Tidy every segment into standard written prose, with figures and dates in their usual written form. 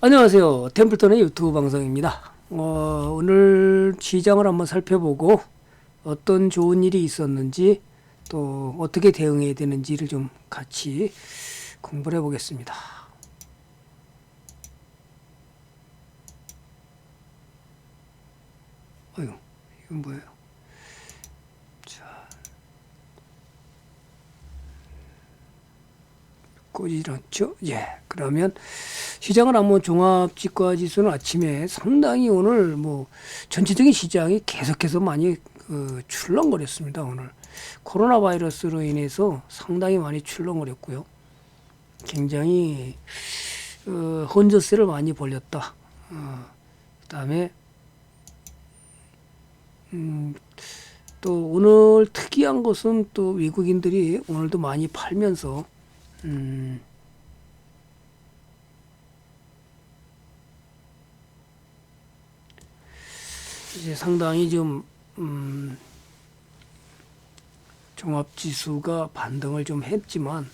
안녕하세요. 템플턴의 유튜브 방송입니다. 오늘 시장을 한번 살펴보고 어떤 좋은 일이 있었는지 또 어떻게 대응해야 되는지를 좀 같이 공부를 해보겠습니다. 어휴, 이건 뭐예요? 자, 꼬지질 않죠? 예. 그러면 시장을 한번 종합지가지수는 아침에 상당히 오늘 뭐 전체적인 시장이 계속해서 많이 출렁거렸습니다. 오늘 코로나 바이러스로 인해서 상당히 많이 출렁거렸고요. 굉장히 혼조세를 많이 벌렸다. 그다음에 또 오늘 특이한 것은 또 외국인들이 오늘도 많이 팔면서 이제 상당히 좀 종합지수가 반등을 좀 했지만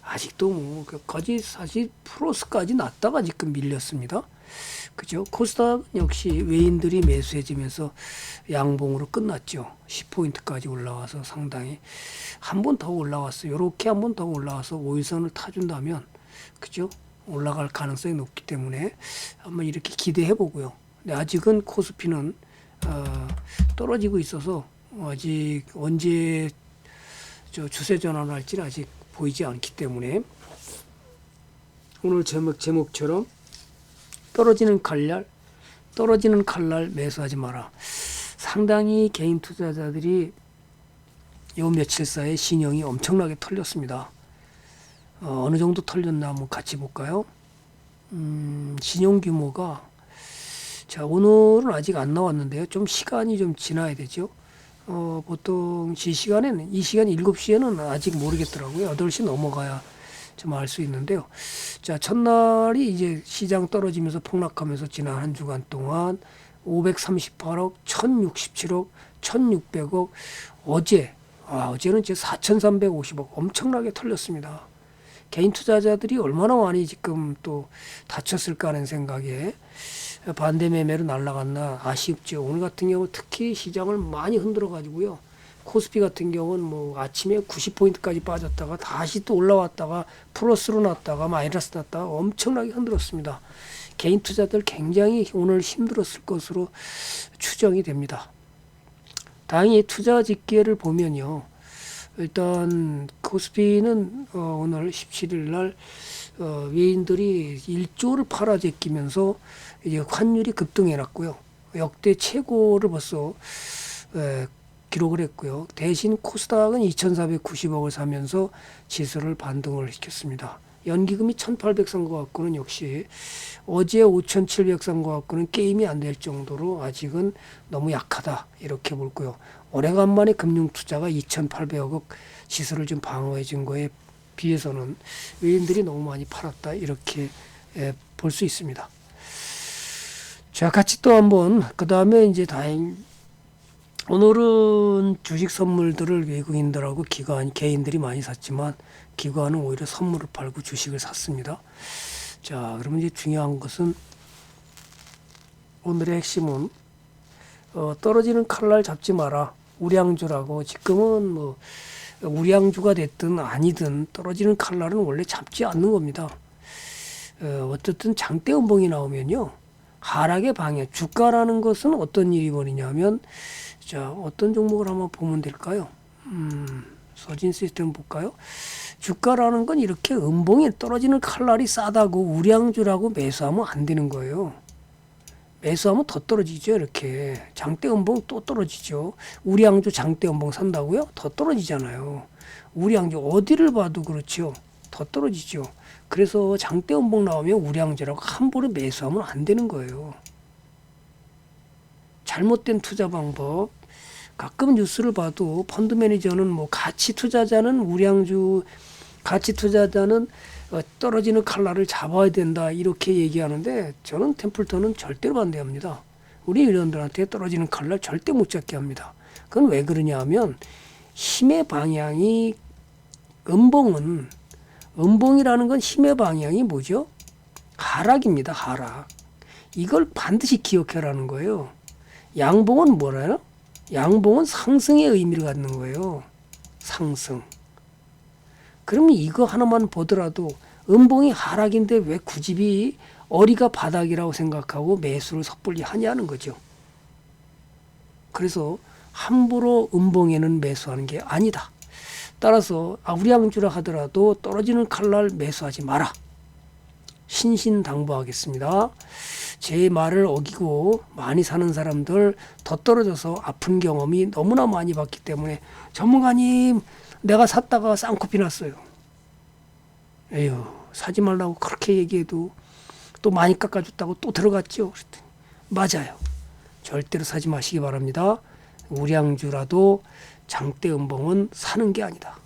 아직도 뭐 끝까지 사실 플러스까지 났다가 지금 밀렸습니다. 그죠? 코스닥 역시 외인들이 매수해지면서 양봉으로 끝났죠. 10포인트까지 올라와서 상당히 한 번 더 올라왔어요. 이렇게 한 번 더 올라와서 5일선을 타준다면 그죠? 올라갈 가능성이 높기 때문에 한번 이렇게 기대해 보고요. 근데 아직은 코스피는 떨어지고 있어서 아직 언제 추세 전환을 할지는 아직 보이지 않기 때문에 오늘 제목처럼 떨어지는 칼날 매수하지 마라. 상당히 개인 투자자들이 요 며칠 사이에 신용이 엄청나게 털렸습니다. 어느 정도 털렸나 한번 같이 볼까요? 신용 규모가 자, 오늘은 아직 안 나왔는데요. 좀 시간이 좀 지나야 되죠. 보통 이 시간 7시에는 아직 모르겠더라고요. 8시 넘어가야 좀 알 수 있는데요. 자, 첫날이 이제 시장 떨어지면서 폭락하면서 지난 한 주간 동안 538억, 1067억, 1600억, 어제는 이제 4350억 엄청나게 털렸습니다. 개인 투자자들이 얼마나 많이 지금 또 다쳤을까 하는 생각에 반대 매매로 날아갔나 아쉽죠. 오늘 같은 경우 특히 시장을 많이 흔들어 가지고요. 코스피 같은 경우는 뭐 아침에 90포인트까지 빠졌다가 다시 또 올라왔다가 플러스로 났다가 마이너스 났다가 엄청나게 흔들었습니다. 개인 투자들 굉장히 오늘 힘들었을 것으로 추정이 됩니다. 다행히 투자 집계를 보면요. 일단 코스피는 오늘 17일 날 외인들이 1조를 팔아 제끼면서 이제 환율이 급등해 놨고요. 역대 최고를 벌써 기록을 했고요. 대신 코스닥은 2,490억을 사면서 지수를 반등을 시켰습니다. 연기금이 1,800 산 것 같고는 역시 어제 5,700 산 것 같고는 게임이 안 될 정도로 아직은 너무 약하다 이렇게 볼고요. 오래간만에 금융투자가 2,800억 지수를 좀 방어해 준 거에 비해서는 외인들이 너무 많이 팔았다 이렇게 볼 수 있습니다. 자, 같이 또 한번 그 다음에 이제 오늘은 주식 선물들을 외국인들하고 개인들이 많이 샀지만 기관은 오히려 선물을 팔고 주식을 샀습니다. 자, 그러면 이제 중요한 것은 오늘의 핵심은 떨어지는 칼날 잡지 마라. 우량주라고 지금은 뭐 우량주가 됐든 아니든 떨어지는 칼날은 원래 잡지 않는 겁니다. 어쨌든 장대 음봉이 나오면요. 하락의 방향, 주가라는 것은 어떤 일이 벌이냐면 자, 어떤 종목을 한번 보면 될까요? 서진 시스템 볼까요? 주가라는 건 이렇게 음봉이 떨어지는 칼날이 싸다고 우량주라고 매수하면 안 되는 거예요. 매수하면 더 떨어지죠. 이렇게 장대 음봉 또 떨어지죠. 우량주 장대 음봉 산다고요? 더 떨어지잖아요. 우량주 어디를 봐도 그렇죠. 더 떨어지죠. 그래서 장대 음봉 나오면 우량주라고 한 번에 매수하면 안 되는 거예요. 잘못된 투자 방법. 가끔 뉴스를 봐도 펀드 매니저는 뭐 가치 투자자는 떨어지는 칼날을 잡아야 된다 이렇게 얘기하는데 저는 템플턴은 절대로 반대합니다. 우리 회원들한테 떨어지는 칼날 절대 못 잡게 합니다. 그건 왜 그러냐 하면 힘의 방향이 음봉이라는 건 힘의 방향이 뭐죠? 하락입니다. 하락. 이걸 반드시 기억해라는 거예요. 양봉은 뭐라요? 양봉은 상승의 의미를 갖는 거예요. 상승. 그러면 이거 하나만 보더라도 음봉이 하락인데 왜 굳이 어리가 바닥이라고 생각하고 매수를 섣불리 하냐는 거죠. 그래서 함부로 음봉에는 매수하는 게 아니다. 따라서 우량주라 하더라도 떨어지는 칼날 매수하지 마라. 신신당부하겠습니다. 제 말을 어기고 많이 사는 사람들 더 떨어져서 아픈 경험이 너무나 많이 봤기 때문에 전문가님 내가 샀다가 쌍코피 났어요. 에휴 사지 말라고 그렇게 얘기해도 또 많이 깎아줬다고 또 들어갔죠. 그랬더니 맞아요. 절대로 사지 마시기 바랍니다. 우량주라도 장대 음봉은 사는 게 아니다.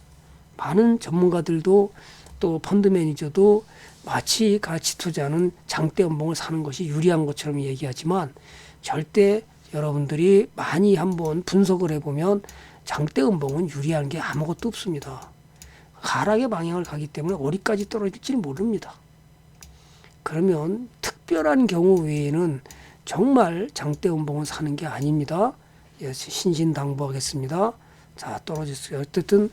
많은 전문가들도 또 펀드 매니저도 마치 가치 투자는 장대 음봉을 사는 것이 유리한 것처럼 얘기하지만 절대 여러분들이 많이 한번 분석을 해보면 장대 음봉은 유리한 게 아무것도 없습니다. 하락의 방향을 가기 때문에 어디까지 떨어질지 모릅니다. 그러면 특별한 경우 외에는 정말 장대 음봉은 사는 게 아닙니다. 신신당부하겠습니다. 자, 떨어졌어요. 어쨌든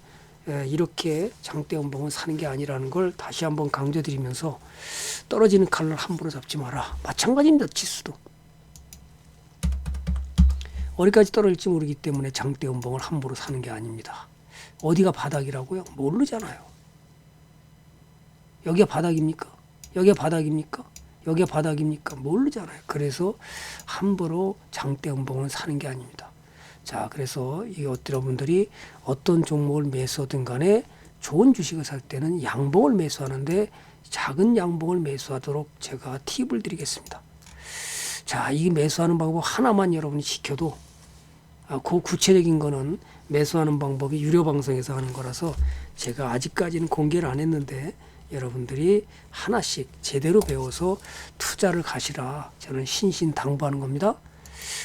이렇게 장대 음봉은 사는 게 아니라는 걸 다시 한번 강조드리면서 떨어지는 칼을 함부로 잡지 마라. 마찬가지입니다. 지수도. 어디까지 떨어질지 모르기 때문에 장대 음봉을 함부로 사는 게 아닙니다. 어디가 바닥이라고요? 모르잖아요. 여기가 바닥입니까? 여기가 바닥입니까? 여기가 바닥입니까? 모르잖아요. 그래서 함부로 장대 음봉을 사는 게 아닙니다. 자, 그래서 여러분들이 어떤 종목을 매수하든 간에 좋은 주식을 살 때는 양봉을 매수하는데 작은 양봉을 매수하도록 제가 팁을 드리겠습니다. 자, 이 매수하는 방법 하나만 여러분이 지켜도 그 구체적인 거는 매수하는 방법이 유료 방송에서 하는 거라서 제가 아직까지는 공개를 안 했는데 여러분들이 하나씩 제대로 배워서 투자를 가시라 저는 신신당부하는 겁니다.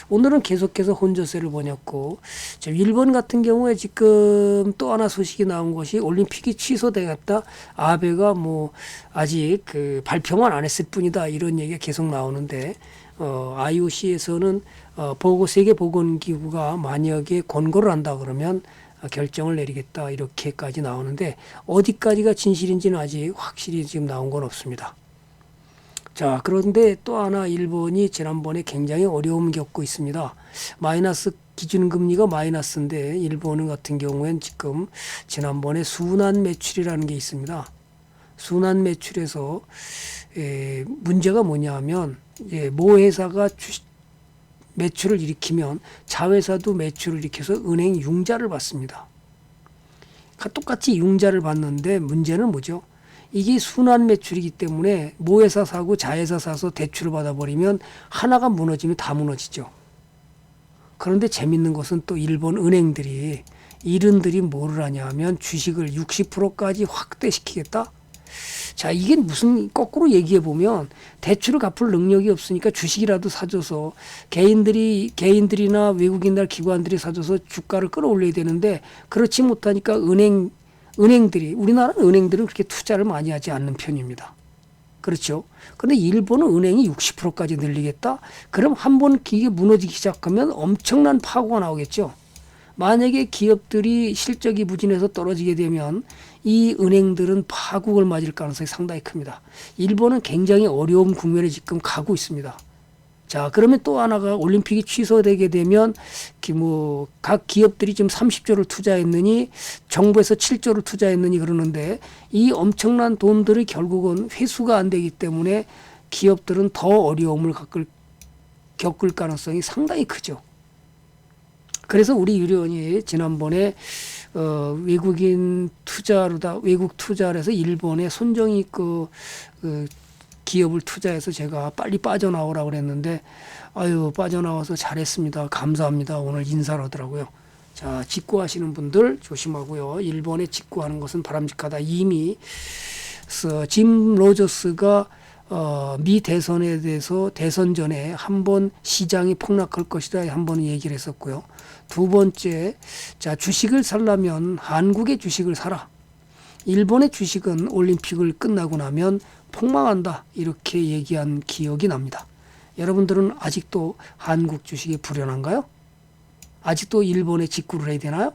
오늘은 계속해서 혼조세를 보냈고 일본 같은 경우에 지금 또 하나 소식이 나온 것이 올림픽이 취소되겠다. 아베가 뭐 아직 발표만 안 했을 뿐이다 이런 얘기가 계속 나오는데 IOC에서는 세계보건기구가 만약에 권고를 한다 그러면 결정을 내리겠다 이렇게까지 나오는데 어디까지가 진실인지는 아직 확실히 지금 나온 건 없습니다. 자, 그런데 또 하나 일본이 지난번에 굉장히 어려움 겪고 있습니다. 마이너스 기준금리가 마이너스인데 일본 같은 경우엔 지금 지난번에 순환 매출이라는 게 있습니다. 순환 매출에서 문제가 뭐냐 하면 모 회사가 매출을 일으키면 자회사도 매출을 일으켜서 은행 융자를 받습니다. 똑같이 융자를 받는데 문제는 뭐죠? 이게 순환 매출이기 때문에 모 회사 사고 자회사 사서 대출을 받아버리면 하나가 무너지면 다 무너지죠. 그런데 재밌는 것은 또 일본 은행들이 이른들이 뭐를 하냐 하면 주식을 60%까지 확대시키겠다? 자, 이게 무슨 거꾸로 얘기해 보면 대출을 갚을 능력이 없으니까 주식이라도 사줘서 개인들이나 외국인들 기관들이 사줘서 주가를 끌어올려야 되는데 그렇지 못하니까 우리나라 은행들은 그렇게 투자를 많이 하지 않는 편입니다. 그렇죠. 그런데 일본은 은행이 60%까지 늘리겠다? 그럼 한번 이게 무너지기 시작하면 엄청난 파고가 나오겠죠. 만약에 기업들이 실적이 부진해서 떨어지게 되면 이 은행들은 파국을 맞을 가능성이 상당히 큽니다. 일본은 굉장히 어려운 국면에 지금 가고 있습니다. 자, 그러면 또 하나가 올림픽이 취소되게 되면 각 기업들이 지금 30조를 투자했느니 정부에서 7조를 투자했느니 그러는데 이 엄청난 돈들이 결국은 회수가 안 되기 때문에 기업들은 더 어려움을 겪을 가능성이 상당히 크죠. 그래서 우리 유료원이 지난번에 외국 투자를 해서 일본에 손정이 기업을 투자해서 제가 빨리 빠져나오라고 그랬는데 빠져나와서 잘했습니다. 감사합니다. 오늘 인사를 하더라고요. 자, 직구하시는 분들 조심하고요. 일본에 직구하는 것은 바람직하다. 이미 짐 로저스가 미 대선에 대해서 대선 전에 한번 시장이 폭락할 것이다 한번 얘기를 했었고요. 두 번째, 자, 주식을 살려면 한국의 주식을 사라. 일본의 주식은 올림픽을 끝나고 나면 폭망한다 이렇게 얘기한 기억이 납니다. 여러분들은 아직도 한국 주식이 불연한가요? 아직도 일본에 직구를 해야 되나요?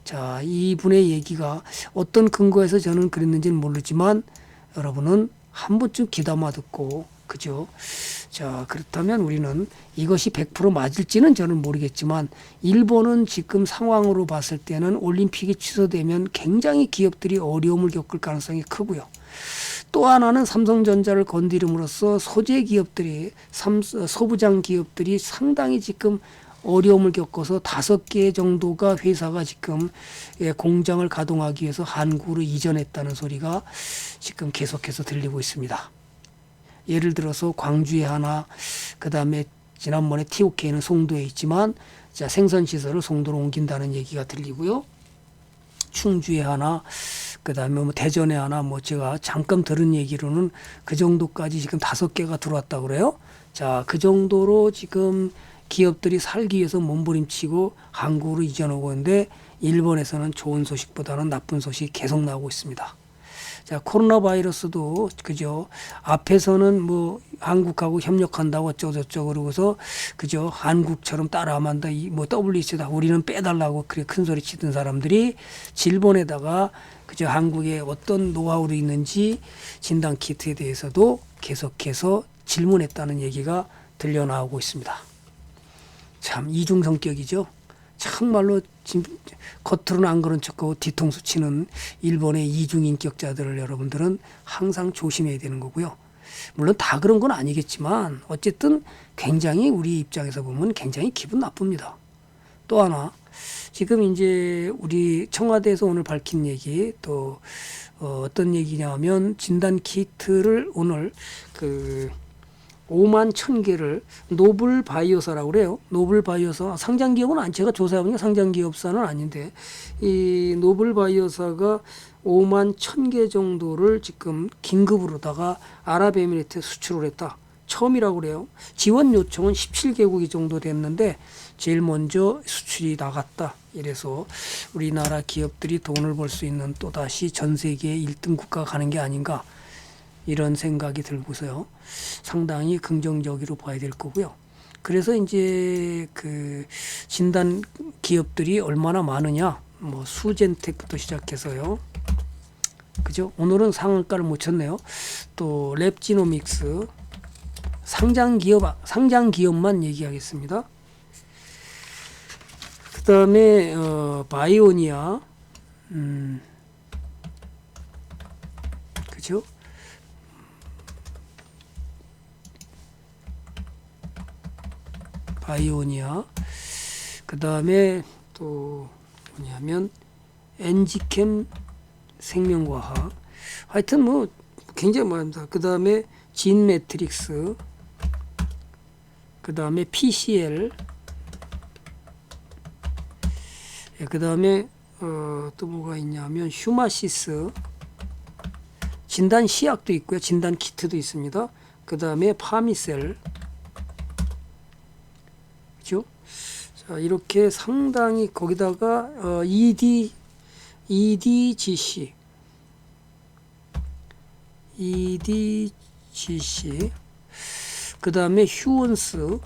자, 이분의 얘기가 어떤 근거에서 저는 그랬는지는 모르지만 여러분은 한 번쯤 귀담아 듣고, 그죠? 자, 그렇다면 우리는 이것이 100% 맞을지는 저는 모르겠지만 일본은 지금 상황으로 봤을 때는 올림픽이 취소되면 굉장히 기업들이 어려움을 겪을 가능성이 크고요. 또 하나는 삼성전자를 건드림으로써 소재 기업들이, 소부장 기업들이 상당히 지금 어려움을 겪어서 5개 정도가 회사가 지금 공장을 가동하기 위해서 한국으로 이전했다는 소리가 지금 계속해서 들리고 있습니다. 예를 들어서 광주에 하나, 그 다음에 지난번에 TOK는 송도에 있지만 자, 생선시설을 송도로 옮긴다는 얘기가 들리고요. 충주에 하나, 그 다음에 뭐 대전에 하나, 뭐 제가 잠깐 들은 얘기로는 그 정도까지 지금 5개가 들어왔다고 그래요. 자, 그 정도로 지금 기업들이 살기 위해서 몸부림치고 한국으로 이전하고 있는데 일본에서는 좋은 소식보다는 나쁜 소식이 계속 나오고 있습니다. 자, 코로나 바이러스도 그죠. 앞에서는 뭐 한국하고 협력한다고 어쩌고저쩌고 그러고서 그죠. 한국처럼 따라하면 한다. 뭐 WHO다. 우리는 빼달라고 그래 큰 소리 치던 사람들이 질본에다가 그죠. 한국에 어떤 노하우로 있는지 진단 키트에 대해서도 계속해서 질문했다는 얘기가 들려나오고 있습니다. 참 이중 성격이죠. 정말로 겉으로는 안 그런 척하고 뒤통수 치는 일본의 이중인격자들을 여러분들은 항상 조심해야 되는 거고요. 물론 다 그런 건 아니겠지만 어쨌든 굉장히 우리 입장에서 보면 굉장히 기분 나쁩니다. 또 하나 지금 이제 우리 청와대에서 오늘 밝힌 얘기 또 어떤 얘기냐면 진단 키트를 오늘 5만 1,000개를 노블바이오사라고 그래요. 노블바이오사 상장기업은 제가 조사해보니까 상장기업사는 아닌데 이 노블바이오사가 5만 1,000개 정도를 지금 긴급으로다가 아랍에미리트에 수출을 했다. 처음이라고 그래요. 지원 요청은 17개국이 정도 됐는데 제일 먼저 수출이 나갔다. 이래서 우리나라 기업들이 돈을 벌 수 있는 또다시 전 세계 1등 국가가 가는 게 아닌가 이런 생각이 들고서요. 상당히 긍정적으로 봐야 될 거고요. 그래서 이제 그 진단 기업들이 얼마나 많으냐, 뭐 수젠텍부터 시작해서요. 그죠? 오늘은 상한가를 못 쳤네요. 또 랩지노믹스 상장 기업만 얘기하겠습니다. 그 다음에 바이오니아, 그죠? 바이오니아, 그 다음에 또 뭐냐면 엔지캠 생명과학, 하여튼 뭐 굉장히 많습니다. 그 다음에 진매트릭스, 그 다음에 PCL, 그 다음에 또 뭐가 있냐면 휴마시스, 진단 시약도 있고요. 진단 키트도 있습니다. 그 다음에 파미셀, 그죠? 자, 이렇게 상당히 거기다가 EDGC, 그 다음에 휴원스,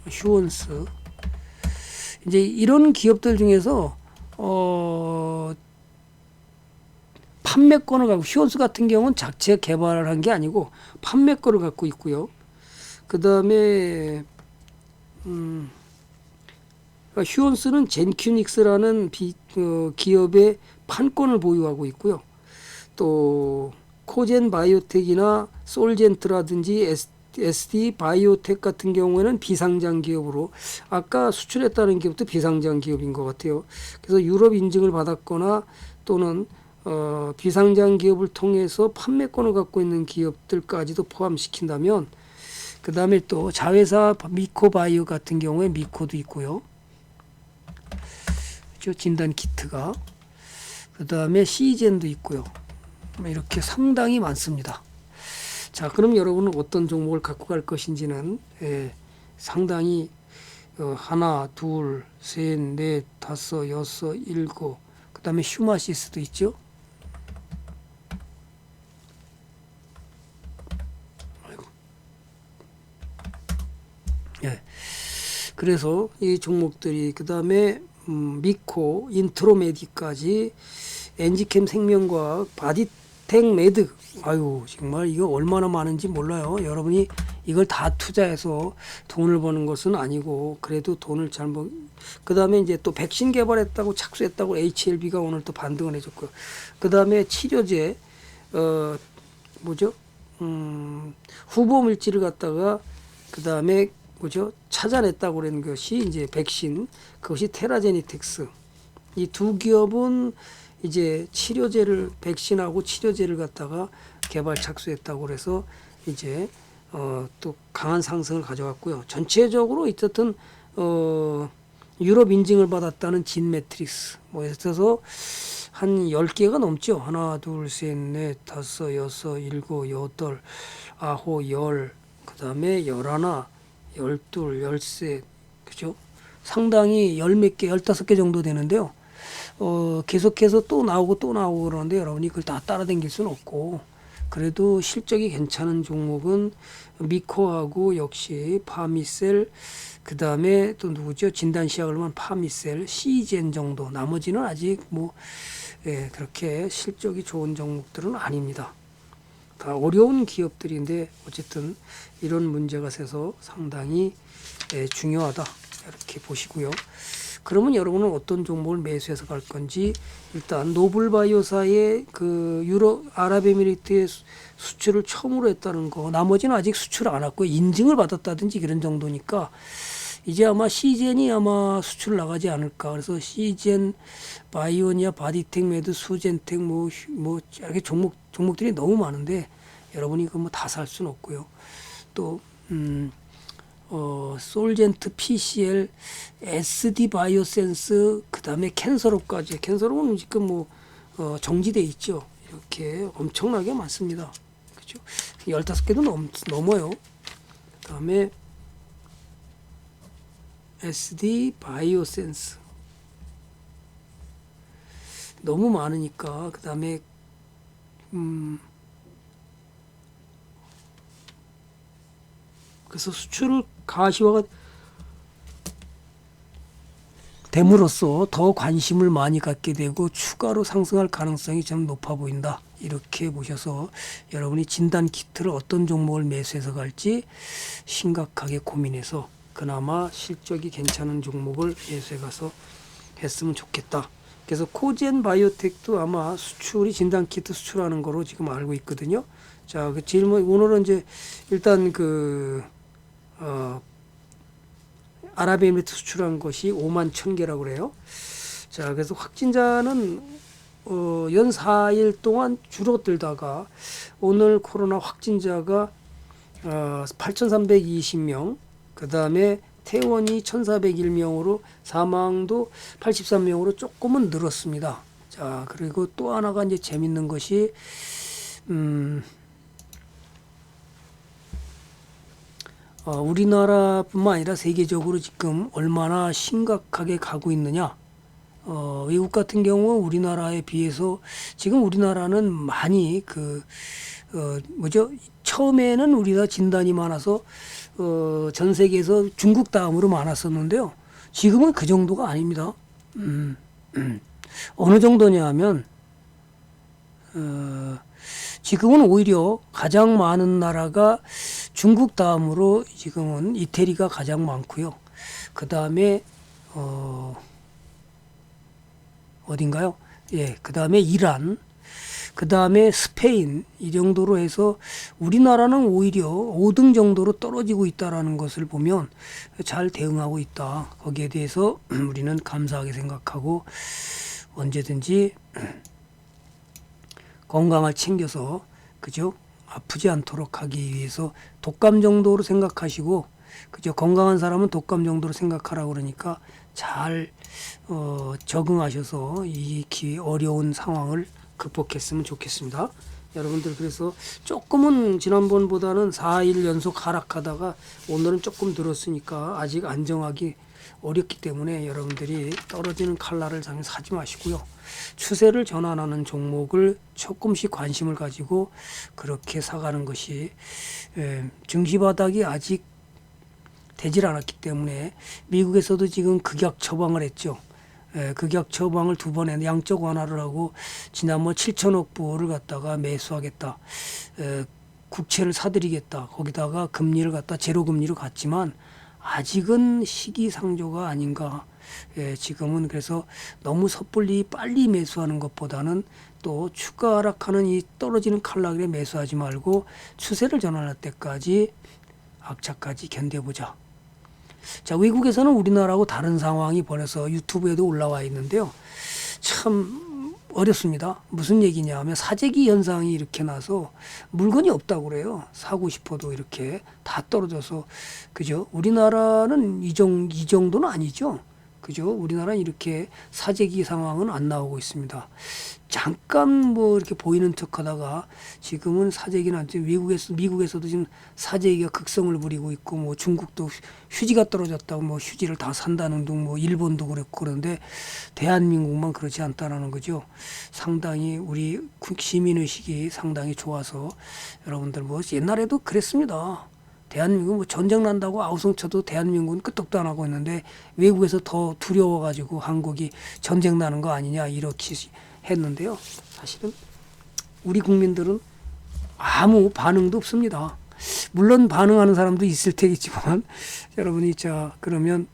휴원스. 이제 이런 기업들 중에서 판매권을 갖고, 휴원스 같은 경우는 자체 개발을 한 게 아니고 판매권을 갖고 있고요. 그 다음에 휴원스는 젠큐닉스라는 기업의 판권을 보유하고 있고요. 또 코젠 바이오텍이나 솔젠트라든지 SD 바이오텍 같은 경우에는 비상장 기업으로, 아까 수출했다는 기업도 비상장 기업인 것 같아요. 그래서 유럽 인증을 받았거나 또는 비상장 기업을 통해서 판매권을 갖고 있는 기업들까지도 포함시킨다면, 그 다음에 또 자회사 미코바이오 같은 경우에 미코도 있고요. 그렇죠? 진단 키트가. 그 다음에 시젠도 있고요. 이렇게 상당히 많습니다. 자, 그럼 여러분은 어떤 종목을 갖고 갈 것인지는 상당히 하나, 둘, 셋, 넷, 다섯, 여섯, 일곱, 그 다음에 휴마시스도 있죠. 예. 그래서 이 종목들이 그 다음에 미코, 인트로메디까지, 엔지캠 생명과학, 바디텍 메드, 아유 정말 이거 얼마나 많은지 몰라요. 여러분이 이걸 다 투자해서 돈을 버는 것은 아니고 그래도 돈을 잘못. 그 다음에 이제 또 백신 개발했다고 착수했다고 HLB가 오늘 또 반등을 해줬고요. 그 다음에 치료제 뭐죠? 후보 물질을 갖다가 그 다음에 뭐죠? 찾아냈다고 그런 것이 이제 백신, 그것이 테라제니텍스. 이 두 기업은 이제 치료제를, 백신하고 치료제를 갖다가 개발 착수했다고 그래서 이제 또 강한 상승을 가져갔고요. 전체적으로 어쨌든 유럽 인증을 받았다는 진 매트릭스 뭐 있어서 한 10개가 넘죠. 하나, 둘, 셋, 넷, 다섯, 여섯, 일곱, 여덟, 아홉, 열, 그 다음에 11, 12, 13, 그죠? 상당히 10몇 개, 15개 정도 되는데요. 계속해서 또 나오고 또 나오고 그러는데 여러분이 그걸 다 따라다닐 수는 없고, 그래도 실적이 괜찮은 종목은 미코하고 역시 파미셀, 그 다음에 또 누구죠? 진단시약을 하면 파미셀, 시젠 정도. 나머지는 아직 뭐 그렇게 실적이 좋은 종목들은 아닙니다. 다 어려운 기업들인데 어쨌든 이런 문제가 있어서 상당히 중요하다 이렇게 보시고요. 그러면 여러분은 어떤 종목을 매수해서 갈 건지, 일단 노블바이오사의 그 유럽 아랍에미리트의 수출을 처음으로 했다는 거, 나머지는 아직 수출 안 했고 인증을 받았다든지 그런 정도니까 이제 아마 시젠이 아마 수출 나가지 않을까. 그래서 시젠, 바이오니아, 바디텍, 메드, 수젠텍 뭐 이렇게 종목들이 너무 많은데 여러분이 그 뭐 다 살 수는 없고요. 또 솔젠트, PCL, SD 바이오센스, 그 다음에 캔서롭까지. 캔서롭은 지금 뭐 정지돼 있죠. 이렇게 엄청나게 많습니다. 그죠? 15개도 넘어요. 그 다음에 SD 바이오센스 너무 많으니까. 그 다음에 그래서 수출을 가시화가 됨으로써 더 관심을 많이 갖게 되고 추가로 상승할 가능성이 좀 높아 보인다. 이렇게 보셔서 여러분이 진단 키트를 어떤 종목을 매수해서 갈지 심각하게 고민해서 그나마 실적이 괜찮은 종목을 매수해 가서 했으면 좋겠다. 그래서 코젠 바이오텍도 아마 수출이 진단 키트 수출하는 거로 지금 알고 있거든요. 자, 그 질문 오늘은 이제 일단 아랍에미리트 수출한 것이 5만 1,000개라고 그래요. 자, 그래서 확진자는 연 4일 동안 줄어들다가 오늘 코로나 확진자가 8,320명, 그 다음에 퇴원이 1,401명으로 사망도 83명으로 조금은 늘었습니다. 자, 그리고 또 하나가 이제 재밌는 것이 우리나라뿐만 아니라 세계적으로 지금 얼마나 심각하게 가고 있느냐. 외국 같은 경우 우리나라에 비해서 지금 우리나라는 많이 처음에는 우리나라 진단이 많아서 전 세계에서 중국 다음으로 많았었는데요. 지금은 그 정도가 아닙니다. 어느 정도냐 하면 지금은 오히려 가장 많은 나라가 중국 다음으로 지금은 이태리가 가장 많고요. 그 다음에 어딘가요? 예, 그 다음에 이란, 그 다음에 스페인, 이 정도로 해서 우리나라는 오히려 5등 정도로 떨어지고 있다라는 것을 보면 잘 대응하고 있다. 거기에 대해서 우리는 감사하게 생각하고 언제든지 건강을 챙겨서, 그죠? 아프지 않도록 하기 위해서 독감 정도로 생각하시고, 그죠? 건강한 사람은 독감 정도로 생각하라고 그러니까 잘 적응하셔서 이 어려운 상황을 극복했으면 좋겠습니다. 여러분들, 그래서 조금은 지난번보다는 4일 연속 하락하다가 오늘은 조금 늘었으니까 아직 안정하기 어렵기 때문에 여러분들이 떨어지는 칼날을 사지 마시고요. 추세를 전환하는 종목을 조금씩 관심을 가지고 그렇게 사가는 것이, 증시 바닥이 아직 되질 않았기 때문에 미국에서도 지금 극약 처방을 했죠. 극약 처방을 두 번 했는데 양적 완화를 하고 지난번 7천억 불을 갖다가 매수하겠다. 국채를 사들이겠다. 거기다가 금리를 갖다 제로 금리로 갔지만 아직은 시기상조가 아닌가. 지금은 그래서 너무 섣불리 빨리 매수하는 것보다는 또 추가 하락하는 이 떨어지는 칼날에 매수하지 말고 추세를 전환할 때까지 악착까지 견뎌보자. 자, 외국에서는 우리나라하고 다른 상황이 벌어서 유튜브에도 올라와 있는데요. 참 어렵습니다. 무슨 얘기냐 하면 사재기 현상이 이렇게 나서 물건이 없다고 그래요. 사고 싶어도 이렇게 다 떨어져서. 그죠? 우리나라는 이 정도는 아니죠. 그죠? 우리나라는 이렇게 사재기 상황은 안 나오고 있습니다. 잠깐 뭐 이렇게 보이는 척 하다가 지금은 사재기는 안 돼. 미국에서도 지금 사재기가 극성을 부리고 있고, 뭐 중국도 휴지가 떨어졌다고 뭐 휴지를 다 산다는 둥, 뭐 일본도 그랬고 그런데 대한민국만 그렇지 않다라는 거죠. 상당히 우리 시민의식이 상당히 좋아서 여러분들 뭐 옛날에도 그랬습니다. 대한민국 뭐 전쟁 난다고 아우성 쳐도 대한민국은 끄떡도 안 하고 있는데 외국에서 더 두려워가지고 한국이 전쟁 나는 거 아니냐 이렇게 했는데요. 사실은 우리 국민들은 아무 반응도 없습니다. 물론 반응하는 사람도 있을 테겠지만 여러분이 자 그러면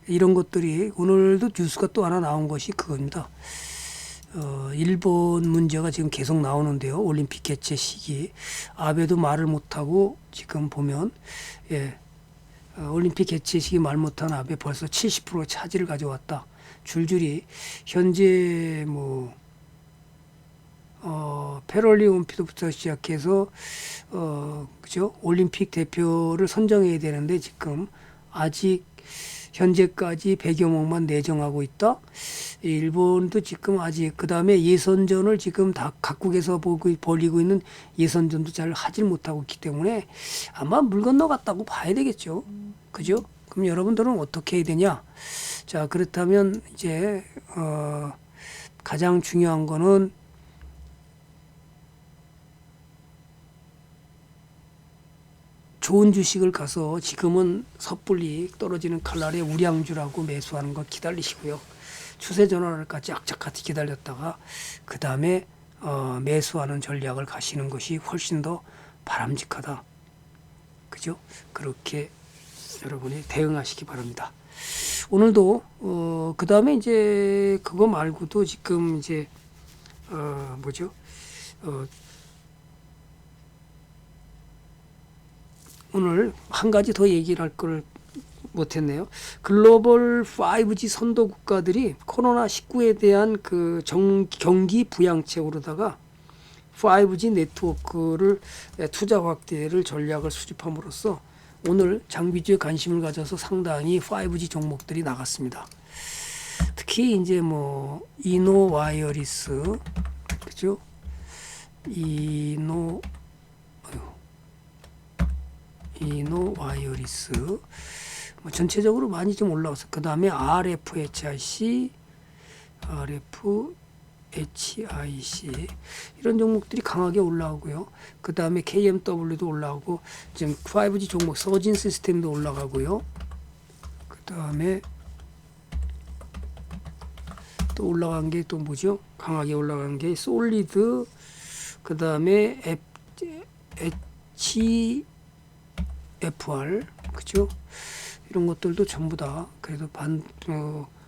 이런 것들이 오늘도 뉴스가 또 하나 나온 것이 그겁니다. 일본 문제가 지금 계속 나오는데요. 올림픽 개최 시기 아베도 말을 못하고 지금 보면 올림픽 개최 시기 말 못한 아베 벌써 70% 차지를 가져왔다. 줄줄이 현재 뭐 패럴림픽부터 시작해서 그죠? 올림픽 대표를 선정해야 되는데 지금 아직 현재까지 100여 명만 내정하고 있다. 일본도 지금 아직 그 다음에 예선전을 지금 다 각국에서 벌이고 있는 예선전도 잘 하질 못하고 있기 때문에 아마 물 건너갔다고 봐야 되겠죠. 그죠? 그럼 여러분들은 어떻게 해야 되냐? 자, 그렇다면 이제 가장 중요한 거는 좋은 주식을 가서 지금은 섣불리 떨어지는 칼날에 우량주라고 매수하는 거 기다리시고요. 추세 전환을까지 악착같이 기다렸다가 그 다음에 매수하는 전략을 가시는 것이 훨씬 더 바람직하다. 그죠? 그렇게 여러분이 대응하시기 바랍니다. 오늘도 그 다음에 이제 그거 말고도 지금 이제 뭐죠? 오늘 한 가지 더 얘기를 할 걸 못했네요. 글로벌 5G 선도 국가들이 코로나19에 대한 그 경기 부양책으로다가 5G 네트워크를 투자 확대를 전략을 수립함으로써 오늘 장비주에 관심을 가져서 상당히 5G 종목들이 나갔습니다. 특히 이제 뭐 이노 와이어리스, 그죠? 이노 와이어리스 뭐 전체적으로 많이 좀 올라왔어. 그 다음에 RFHIC 이런 종목들이 강하게 올라오고요. 그 다음에 KMW도 올라오고 지금 5G 종목 서진 시스템도 올라가고요. 그 다음에 또 올라간 게 또 뭐죠? 강하게 올라간 게 솔리드, 그 다음에 HFR, 그죠? 이런 것들도 전부 다 그래도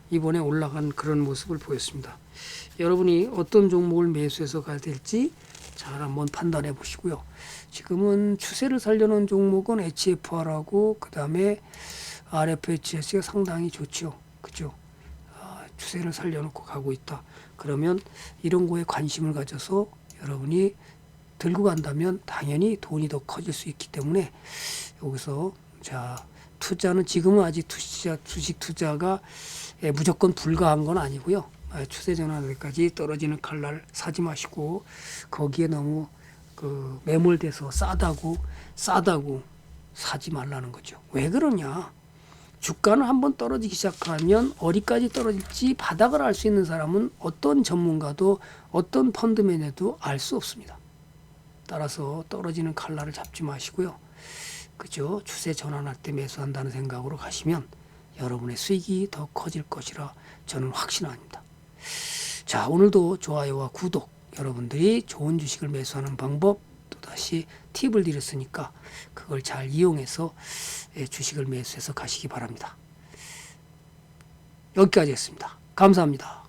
이번에 올라간 그런 모습을 보였습니다. 여러분이 어떤 종목을 매수해서 가야 될지 잘 한번 판단해 보시고요. 지금은 추세를 살려놓은 종목은 HFR하고 그 다음에 RFHS가 상당히 좋죠. 그죠? 추세를 살려놓고 가고 있다. 그러면 이런 거에 관심을 가져서 여러분이 들고 간다면 당연히 돈이 더 커질 수 있기 때문에 여기서 자 투자는 지금은 아직 주식 투자가 무조건 불가한 건 아니고요. 추세 전환까지 떨어지는 칼날 사지 마시고 거기에 너무 그 매몰돼서 싸다고 사지 말라는 거죠. 왜 그러냐? 주가는 한번 떨어지기 시작하면 어디까지 떨어질지 바닥을 알 수 있는 사람은 어떤 전문가도 어떤 펀드 매니저도 알 수 없습니다. 따라서 떨어지는 칼날을 잡지 마시고요. 그죠? 추세 전환할 때 매수한다는 생각으로 가시면 여러분의 수익이 더 커질 것이라 저는 확신합니다. 자, 오늘도 좋아요와 구독, 여러분들이 좋은 주식을 매수하는 방법 또다시 팁을 드렸으니까 그걸 잘 이용해서 주식을 매수해서 가시기 바랍니다. 여기까지 했습니다. 감사합니다.